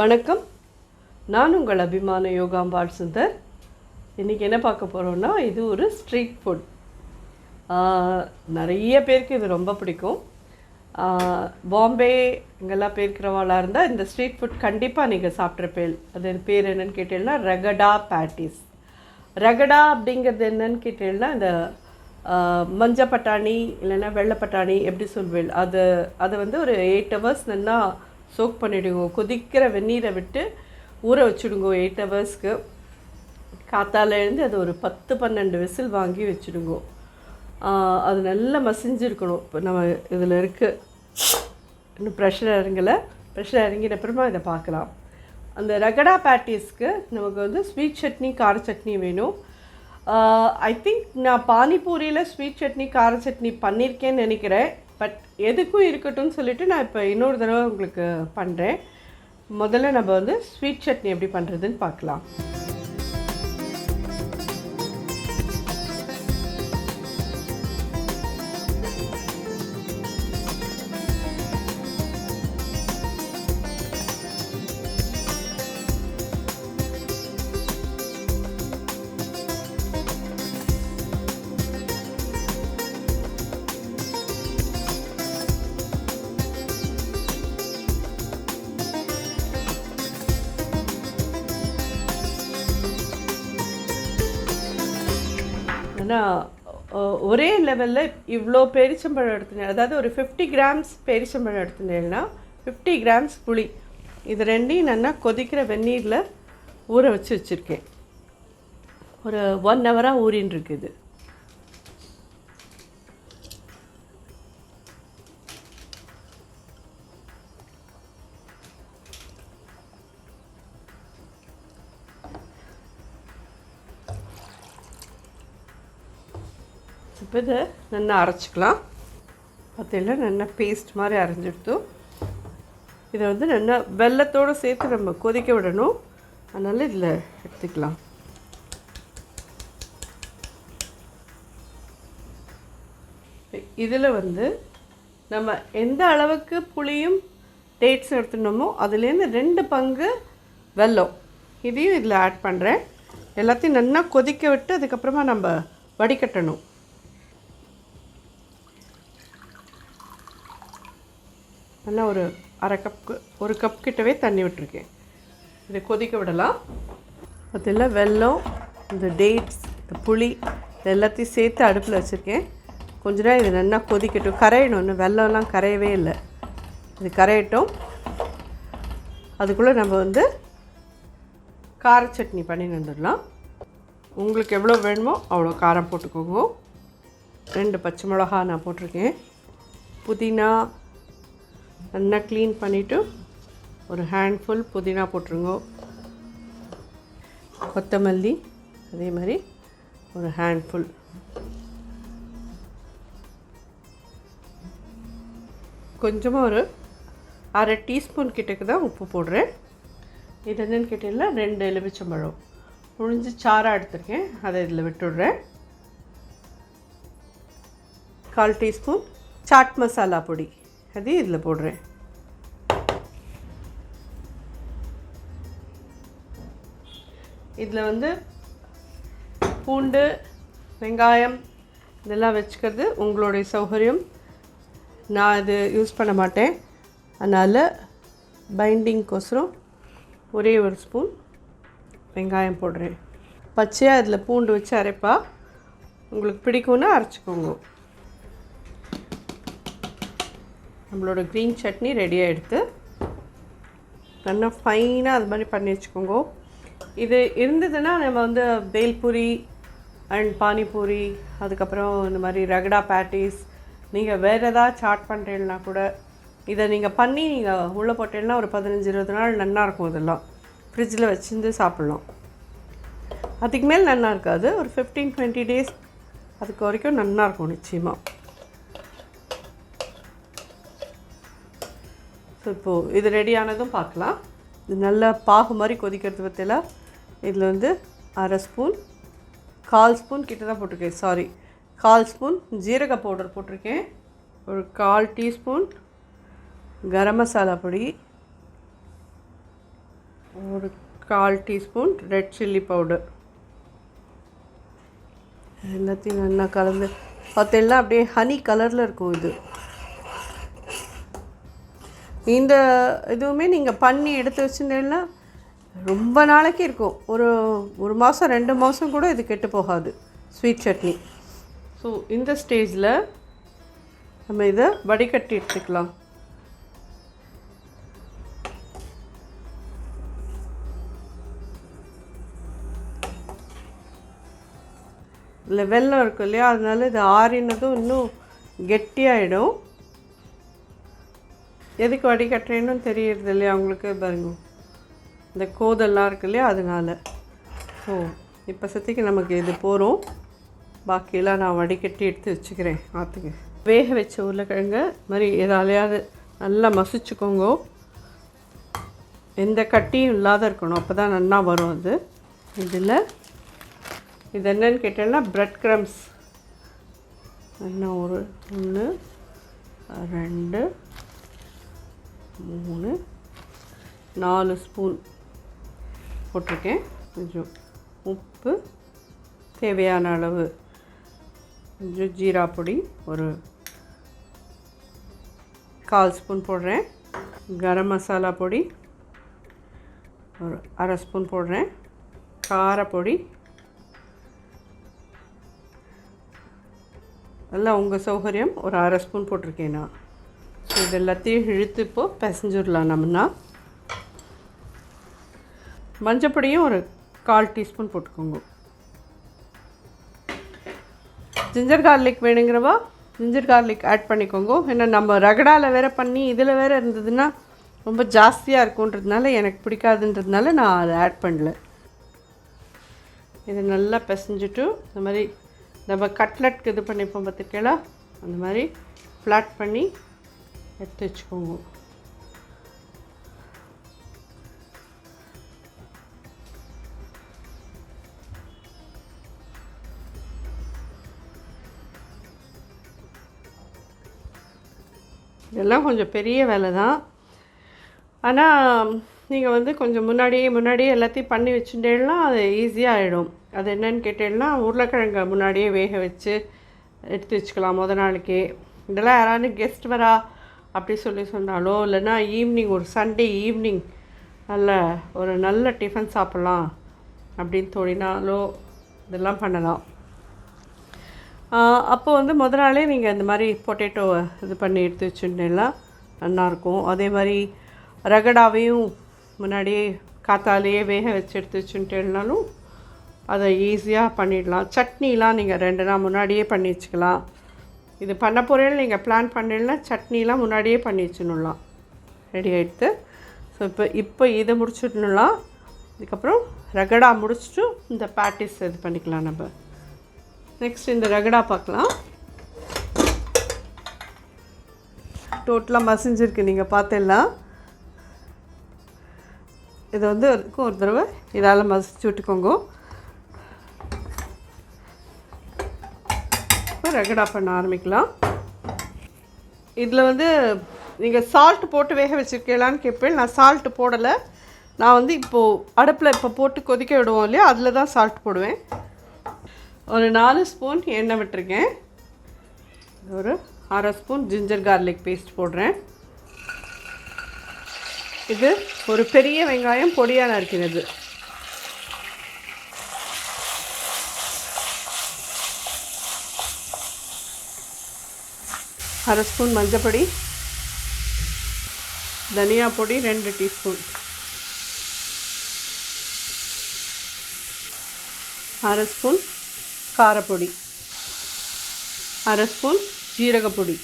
வணக்கம். நான் உங்கள் அபிமான யோகாம்பால் சுந்தர். இன்றைக்கி என்ன பார்க்க போகிறோன்னா, இது ஒரு ஸ்ட்ரீட் ஃபுட். நிறைய பேருக்கு இது ரொம்ப பிடிக்கும். பாம்பே இங்கெல்லாம் போயிருக்கிறவாளாக இருந்தால் இந்த ஸ்ட்ரீட் ஃபுட் கண்டிப்பாக நீங்கள் சாப்பிட்ருப்பேன். அது பேர் என்னென்னு கேட்டீங்கன்னா ரகடா பேட்டிஸ். ரகடா அப்படிங்கிறது என்னன்னு கேட்டீங்கன்னா, இந்த மஞ்சள் பட்டாணி இல்லைன்னா வெள்ளை பட்டாணி எப்படி சொல்வேன், அதை வந்து ஒரு 8 hours நல்லா சோக் பண்ணிவிடுங்க. கொதிக்கிற வெந்நீரை விட்டு ஊற வச்சுடுங்க 8 hours. காத்தாலேருந்து அது ஒரு 10-12 விசில் வாங்கி வச்சுடுங்க. அது நல்லா மசிஞ்சிருக்கணும். இப்போ நம்ம இதில் இருக்குது, இன்னும் ப்ரெஷர் இறங்கின அப்புறமா இதை பார்க்கலாம். அந்த ரகடா பேட்டிஸ்க்கு நமக்கு வந்து ஸ்வீட் சட்னி கார சட்னி வேணும். ஐ திங்க் நான் பானிபூரியில் ஸ்வீட் சட்னி கார சட்னி பண்ணியிருக்கேன்னு நினைக்கிறேன். பட் எதுக்கும் இருக்கட்டும்னு சொல்லிவிட்டு நான் இப்போ இன்னொரு தடவை உங்களுக்கு பண்ணுறேன். முதல்ல நம்ம வந்து ஸ்வீட் சட்னி எப்படி பண்ணுறதுன்னு பார்க்கலாம். ஆனால் ஒரே லெவலில் இவ்வளோ பேரிச்சம்பழம் எடுத்துனேன், அதாவது ஒரு 50 grams பேரிச்சம்பழம் எடுத்துனேன்னா 50 grams புளி, இது ரெண்டையும் நல்லா கொதிக்கிற வெந்நீரில் ஊற வச்சுருக்கேன். ஒரு 1 hour ஊறின்னு இருக்குது. இப்போ இதை நல்லா அரைச்சிக்கலாம். பார்த்தீங்கன்னா நல்லா பேஸ்ட் மாதிரி அரைஞ்சிடுத்து. இதை வந்து நல்லா வெல்லத்தோடு சேர்த்து நம்ம கொதிக்க விடணும். அதனால் இதில் எடுத்துக்கலாம். இதில் வந்து நம்ம எந்த அளவுக்கு புளியும் டேட்ஸ் எடுத்துனோமோ அதுலேருந்து 2 பங்கு வெல்லம் இதையும் இதில் ஆட் பண்ணுறேன். எல்லாத்தையும் நல்லா கொதிக்க விட்டு அதுக்கப்புறமா நம்ம வடிகட்டணும். நல்லா ஒரு அரை கப்புக்கு 1 கப் கிட்டவே தண்ணி விட்டுருக்கேன். இதை கொதிக்க விடலாம். அதில் வெல்லம், இந்த டேட்ஸ், இந்த புளி எல்லாத்தையும் சேர்த்து அடுப்பில் வச்சுருக்கேன். கொஞ்ச நேரம் இது நல்லா கொதிக்கட்டும், கரையணும். இன்னும் வெல்லம்லாம் கரையவே இல்லை, இது கரையட்டும். அதுக்குள்ளே நம்ம வந்து கார சட்னி பண்ணி வந்துடலாம். உங்களுக்கு எவ்வளோ வேணுமோ அவ்வளோ காரம் போட்டுக்கோங்க. 2 பச்சை மிளகா நான் போட்டிருக்கேன். புதினா நல்லா க்ளீன் பண்ணிவிட்டு ஒரு ஹேண்ட்ஃபுல் புதினா போட்டுருங்க. கொத்தமல்லி அதே மாதிரி ஒரு ஹேண்ட்ஃபுல். கொஞ்சமாக ஒரு அரை டீஸ்பூன் கிட்டக்கு தான் உப்பு போடுறேன். இது என்னென்னு கேட்டீங்கன்னா 2 எலுமிச்சம்பழம் புழிஞ்சு சாராக எடுத்துருக்கேன், அதை இதில் விட்டுடுறேன். 1/4 டீஸ்பூன் சாட் மசாலா பொடி அது இதில் போடுறேன். இதில் வந்து பூண்டு வெங்காயம் இதெல்லாம் வச்சுக்கிறது உங்களுடைய சௌகரியம். நான் இது யூஸ் பண்ண மாட்டேன், அதனால் பைண்டிங்க்கோசரம் ஒரே 1 ஸ்பூன் வெங்காயம் போடுறேன். பச்சையாக இதில் பூண்டு வச்சு அரைப்பா, உங்களுக்கு பிடிக்கும்னா அரைச்சிக்கோங்க. நம்மளோட க்ரீன் சட்னி ரெடியாக எடுத்து நல்லா ஃபைனாக அது மாதிரி பண்ணி வச்சுக்கோங்க. இது இருந்ததுன்னா நம்ம வந்து பேல்பூரி அண்ட் பானிபூரி, அதுக்கப்புறம் இந்த மாதிரி ரகடா பேட்டிஸ், நீங்கள் வேறு எதாவது சாட் பண்ணுறீங்கன்னா கூட இதை நீங்கள் பண்ணி நீங்கள் உள்ளே போட்டீங்கன்னா ஒரு 15-20 நாள் நல்லாயிருக்கும். இதெல்லாம் ஃப்ரிட்ஜில் வச்சுருந்து சாப்பிட்லாம். அதுக்கு மேல் நல்லா இருக்காது, ஒரு 15-20 days அதுக்கு வரைக்கும் நல்லாயிருக்கும் நிச்சயமாக. ஸோ இப்போது இது ரெடியானதும் பார்க்கலாம். இது நல்லா பாகு மாதிரி கொதிக்கிறது பற்றியில் இதில் வந்து அரை ஸ்பூன் 1/4 ஸ்பூன் கிட்ட தான் போட்டிருக்கேன், 1/4 ஸ்பூன் ஜீரக பவுடர் போட்டிருக்கேன். ஒரு 1/4 டீஸ்பூன் கரம் மசாலா பொடி, ஒரு 1/4 டீஸ்பூன் ரெட் சில்லி பவுடர். எல்லாத்தையும் நல்லா கலந்து பார்த்தெல்லாம் அப்படியே ஹனி கலரில் இருக்கும். இந்த இதுவுமே நீங்கள் பண்ணி எடுத்து வச்சுருந்தீங்கன்னா ரொம்ப நாளைக்கு இருக்கும். ஒரு மாதம் 2 மாதம் கூட இது கெட்டு போகாது ஸ்வீட் சட்னி. ஸோ இந்த ஸ்டேஜில் நம்ம இதை வடிகட்டி எடுத்துக்கலாம். இல்லை வெல்லம் இருக்கும் இல்லையா, அதனால இது ஆறினதும் இன்னும் கெட்டியாகிடும். எதுக்கு வடிகட்டுறேன்னு தெரியறது இல்லையா உங்களுக்கு? பாருங்க, இந்த கோதெல்லாம் இருக்கு இல்லையா, அதனால். ஸோ இப்போ சத்திக்கு நமக்கு இது போகிறோம். பாக்கியெல்லாம் நான் வடிகட்டி எடுத்து வச்சுக்கிறேன். ஆற்றுக்கு வேக வச்ச உருளைக்கிழங்கு மாதிரி எதாலையாவது நல்லா மசிச்சுக்கோங்க. எந்த கட்டியும் இல்லாத இருக்கணும், அப்போ தான் நல்லா வரும் அது. இதில் இது என்னன்னு கேட்டேன்னா ப்ரெட் க்ரம்ஸ். என்ன ஒரு 1 2 3 4 ஸ்பூன் போட்டிருக்கேன். கொஞ்சம் உப்பு தேவையான அளவு, கொஞ்சம் ஜீரா பொடி ஒரு 1/4 ஸ்பூன் போடுறேன். கரம் மசாலா பொடி ஒரு 1/2 ஸ்பூன் போடுறேன். காரப்பொடி எல்லாம் உங்கள் சௌகரியம், ஒரு 1/2 ஸ்பூன் போட்டிருக்கேன் நான். ஸோ இது எல்லாத்தையும் இழுத்து இப்போது பிசைஞ்சிடலாம். நம்மனா மஞ்சப்பொடியும் ஒரு 1/4 டீஸ்பூன் போட்டுக்கோங்க. ஜிஞ்சர் கார்லிக் வேணுங்கிறவா ஜிஞ்சர் கார்லிக் ஆட் பண்ணிக்கோங்க. ஏன்னா நம்ம ரகடாவில் வேறு பண்ணி இதில் வேறு இருந்ததுன்னா ரொம்ப ஜாஸ்தியாக இருக்குன்றதுனால எனக்கு பிடிக்காதுன்றதுனால நான் அதை ஆட் பண்ணல. இதை நல்லா பிசைஞ்சிட்டு இந்த மாதிரி நம்ம கட்லெட்க்கு இது பண்ணிப்போம் பார்த்துருக்கேளா, அந்த மாதிரி ஃப்ளாட் பண்ணி எடுத்து வச்சுக்கோங்க. இதெல்லாம் கொஞ்சம் பெரிய வேலை தான். ஆனால் நீங்கள் வந்து கொஞ்சம் முன்னாடியே எல்லாத்தையும் பண்ணி வச்சுட்டேன்னா அது ஈஸியாக ஆகிடும். அது என்னன்னு கேட்டேன்னா உருளைக்கிழங்கை முன்னாடியே வேக வச்சு எடுத்து வச்சுக்கலாம் முத நாளைக்கே. இதெல்லாம் யாராவது கெஸ்ட் வரா அப்படி சொன்னாலோ, இல்லைன்னா ஈவினிங் ஒரு சண்டே ஈவினிங் ஒரு நல்ல டிஃபன் சாப்பிட்லாம் அப்படின்னு தோணினாலோ இதெல்லாம் பண்ணலாம். அப்போ வந்து முத நாளே நீங்கள் இந்த மாதிரி பொட்டேட்டோவை இது பண்ணி எடுத்து வச்சுட்டேன்னா நல்லாயிருக்கும். அதே மாதிரி ரகடாவையும் முன்னாடியே காத்தாலேயே வேக வச்சு எடுத்து வச்சுட்டேன்னாலும் அதை ஈஸியாக பண்ணிடலாம். சட்னிலாம் நீங்கள் 2 நாள் முன்னாடியே பண்ணி வச்சுக்கலாம். இது பண்ண போகிறேன்னு நீங்கள் பிளான் பண்ணீங்கன்னா சட்னிலாம் முன்னாடியே பண்ணி வச்சுடலாம், ரெடி ஆகிடுது. ஸோ இப்போ இதை முடிச்சுடலாம். இதுக்கப்புறம் ரகடா முடிச்சுட்டு இந்த பேட்டிஸ் இது பண்ணிக்கலாம். நம்ம நெக்ஸ்ட் இந்த ரகடா பார்க்கலாம். டோட்டலாக மசிஞ்சிருக்கு, நீங்கள் பார்த்தெல்லாம். இதை வந்து ஒரு தடவை இதால் மசிச்சு விட்டுக்கோங்க. இப்போ ரகடா பண்ண ஆரம்பிக்கலாம். இதில் வந்து நீங்கள் சால்ட் போட்டு வேக வச்சுருக்கலான்னு கேட்பேன். நான் சால்ட்டு போடலை. நான் வந்து இப்போது அடுப்பில் இப்போ போட்டு கொதிக்க விடுவோம் இல்லையா, அதில் தான் சால்ட் போடுவேன். ஒரு 4 ஸ்பூன் எண்ணெய் விட்டுருக்கேன். ஒரு 1/2 ஸ்பூன் ஜிஞ்சர் கார்லிக் பேஸ்ட் போடுறேன். இது ஒரு பெரிய வெங்காயம் பொடியாக நறுக்கினது. அரை ஸ்பூன் மஞ்சப்பொடி, தனியா பொடி 2 டீஸ்பூன், 1/2 ஸ்பூன் காரப்பொடி, 1/2 ஸ்பூன் ஜீரகப்பொடி,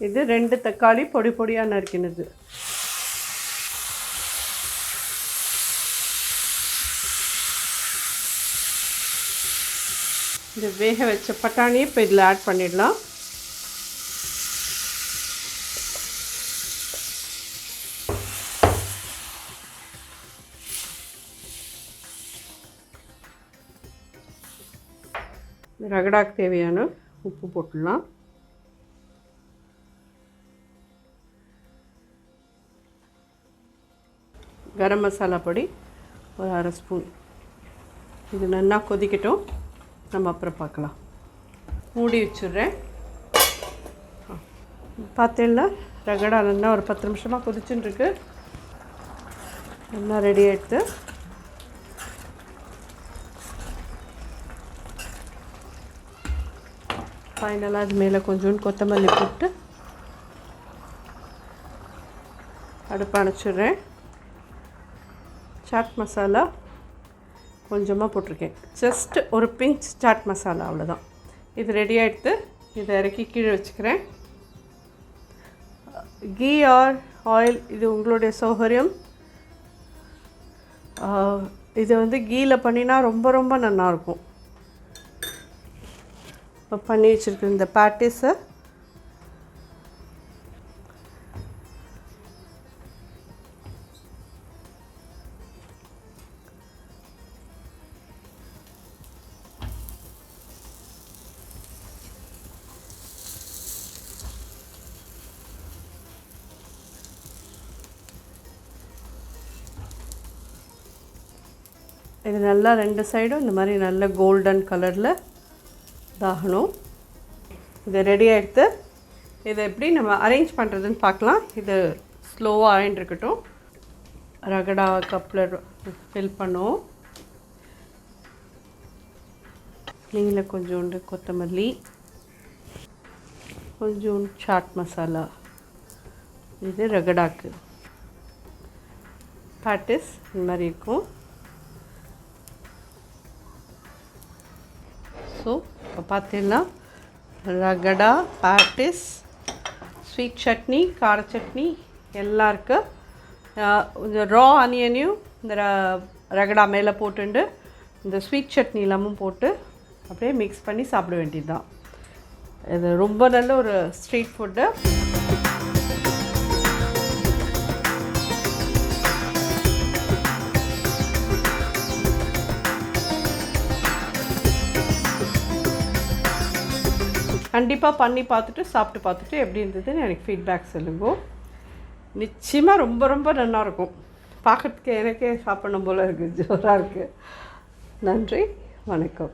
இது 2 தக்காளி பொடி பொடியாக நறுக்கினது. இந்த வேக வச்ச பட்டாணியை இப்போ இதில் ஆட் பண்ணிடலாம். ரகடாக்கு தேவையான உப்பு போட்டுடலாம். கரம் மசாலா பொடி ஒரு 1/2 ஸ்பூன். இது நல்லா கொதிக்கட்டும், நம்ம அப்புறம் பார்க்கலாம். மூடி வச்சுடுறேன். பார்த்தீங்கன்னா ரகடா நல்லா ஒரு 10 நிமிஷமாக கொதிச்சுன்னு இருக்கு. நல்லா ரெடி ஆகிடுது. ஃபைனலாக அது மேலே கொஞ்சோண்டு கொத்தமல்லி போட்டு அடுப்பு அணைச்சிடுறேன். சாட் மசாலா கொஞ்சமாக போட்டிருக்கேன், ஜஸ்ட் ஒரு பிஞ்ச் சாட் மசாலா, அவ்வளோதான். இது ரெடி ஆகிடுது. இதை இறக்கி கீழே வச்சுக்கிறேன். கீ ஆர் ஆயில் இது உங்களுடைய சௌகரியம். இது வந்து கீயில் பண்ணினா ரொம்ப ரொம்ப நல்லாயிருக்கும். இப்போ பண்ணி வச்சுருக்கேன் இந்த பேட்டிஸை இது நல்லா 2 சைடும் இந்த மாதிரி நல்ல கோல்டன் கலரில் இதாகணும். இது ரெடி ஆகிடுது. இதை எப்படி நம்ம அரேஞ்ச் பண்ணுறதுன்னு பார்க்கலாம். இது ஸ்லோவாக ஆகிட்டுருக்கட்டும். ரகடா கப்பில் ஃபில் பண்ணுவோம். நீங்கள கொஞ்சோண்டு கொத்தமல்லி, கொஞ்சோண்டு சாட் மசாலா. இது ரகடாக்கு. பேட்டிஸ் இந்த மாதிரி இருக்கும். ஸோ இப்போ பார்த்தீங்கன்னா ரகடா, பேட்டிஸ், ஸ்வீட் சட்னி, கார சட்னி எல்லாம் இருக்குது. கொஞ்சம் ரா ஆனியனையும் இந்த ரகடா மேலே போட்டுண்டு இந்த ஸ்வீட் சட்னி எல்லாமும் போட்டு அப்படியே மிக்ஸ் பண்ணி சாப்பிட வேண்டியது தான். இது ரொம்ப நல்ல ஒரு ஸ்ட்ரீட் ஃபுட்டு. கண்டிப்பாக பண்ணி பார்த்துட்டு சாப்பிட்டு பார்த்துட்டு எப்படி இருந்ததுன்னு எனக்கு ஃபீட்பேக் சொல்லுங்க. நிச்சயமாக ரொம்ப ரொம்ப நல்லாயிருக்கும். பார்க்குறதுக்கு எனக்கே சாப்பிடணும் போல் இருக்குது, ஜோராக இருக்குது. நன்றி, வணக்கம்.